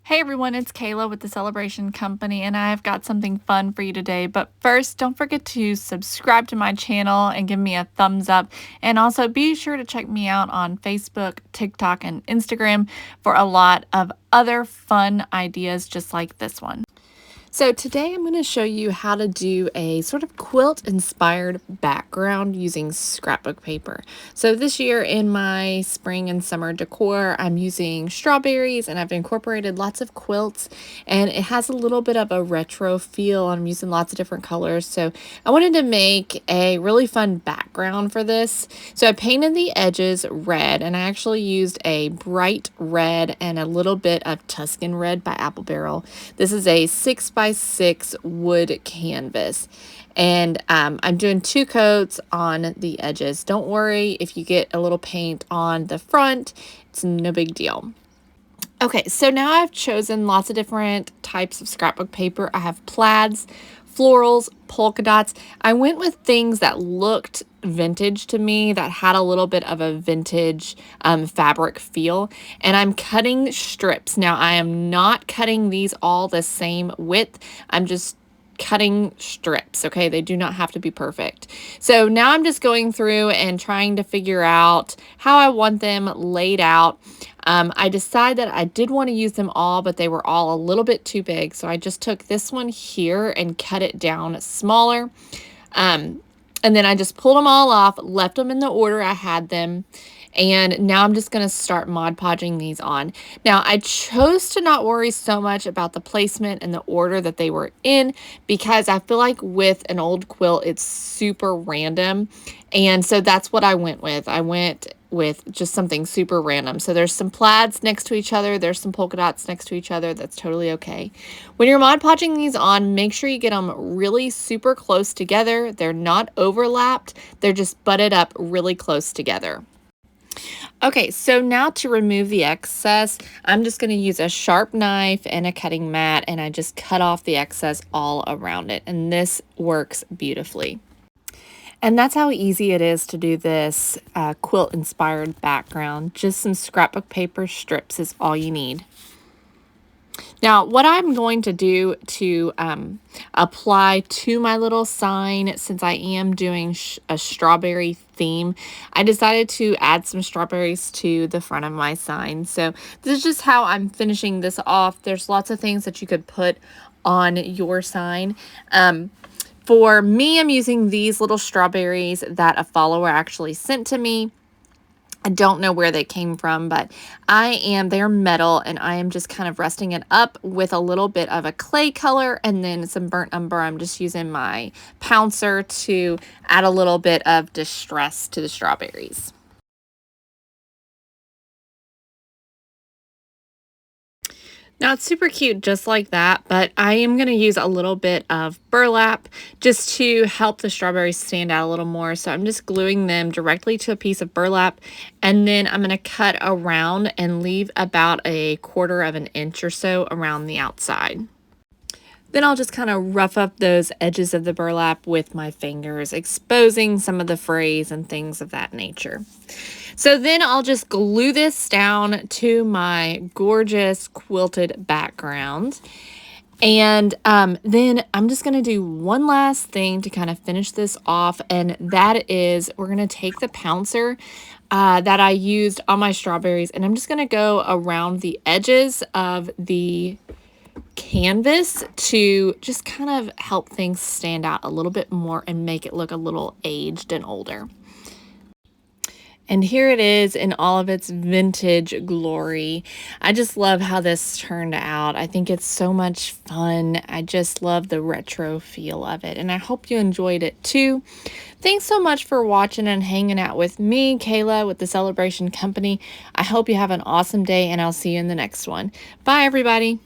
Hey everyone, it's Kayla with the Celebration Company, and I've got something fun for you today. But first, don't forget to subscribe to my channel and give me a thumbs up. And also be sure to check me out on Facebook, TikTok, and Instagram for a lot of other fun ideas just like this one. So today I'm going to show you how to do a sort of quilt inspired background using scrapbook paper. So this year in my spring and summer decor, I'm using strawberries and I've incorporated lots of quilts, and it has a little bit of a retro feel. I'm using lots of different colors. So I wanted to make a really fun background for this. So I painted the edges red, and I actually used a bright red and a little bit of Tuscan red by Apple Barrel. This is a 6x6 wood canvas, and I'm doing 2 coats on the edges. Don't worry if you get a little paint on the front, it's no big deal. Okay, so now I've chosen lots of different types of scrapbook paper. I have plaids, florals, polka dots. I went with things that looked vintage to me, that had a little bit of a vintage fabric feel, and I'm cutting strips. Now I am not cutting these all the same width. I'm just cutting strips, okay? They do not have to be perfect. So now I'm just going through and trying to figure out how I want them laid out. I decided that I did want to use them all, but they were all a little bit too big. So I just took this one here and cut it down smaller. And then I just pulled them all off, left them in the order I had them. And now I'm just going to start Mod Podging these on. Now, I chose to not worry so much about the placement and the order that they were in, because I feel like with an old quilt, it's super random. And so that's what I went with. I went with just something super random. So there's some plaids next to each other. There's some polka dots next to each other. That's totally okay. When you're Mod Podging these on, make sure you get them really super close together. They're not overlapped. They're just butted up really close together. Okay, so now to remove the excess, I'm just going to use a sharp knife and a cutting mat, and I just cut off the excess all around it, and this works beautifully. And that's how easy it is to do this quilt-inspired background. Just some scrapbook paper strips is all you need. Now, what I'm going to do to apply to my little sign, since I am doing a strawberry theme, I decided to add some strawberries to the front of my sign. So this is just how I'm finishing this off. There's lots of things that you could put on your sign. For me, I'm using these little strawberries that a follower actually sent to me. I don't know where they came from, but they're metal, and I am just kind of resting it up with a little bit of a clay color and then some burnt umber. I'm just using my pouncer to add a little bit of distress to the strawberries. Now it's super cute just like that, but I am going to use a little bit of burlap just to help the strawberries stand out a little more. So I'm just gluing them directly to a piece of burlap, and then I'm going to cut around and leave about a 1/4 of an inch or so around the outside. Then I'll just kind of rough up those edges of the burlap with my fingers, exposing some of the frays and things of that nature. So then I'll just glue this down to my gorgeous quilted background. And then I'm just going to do one last thing to kind of finish this off, and that is we're going to take the pouncer that I used on my strawberries, and I'm just going to go around the edges of the canvas to just kind of help things stand out a little bit more and make it look a little aged and older. And here it is in all of its vintage glory. I just love how this turned out. I think it's so much fun. I just love the retro feel of it, and I hope you enjoyed it too. Thanks so much for watching and hanging out with me, Kayla, with the Celebration Company. I hope you have an awesome day, and I'll see you in the next one. Bye, everybody.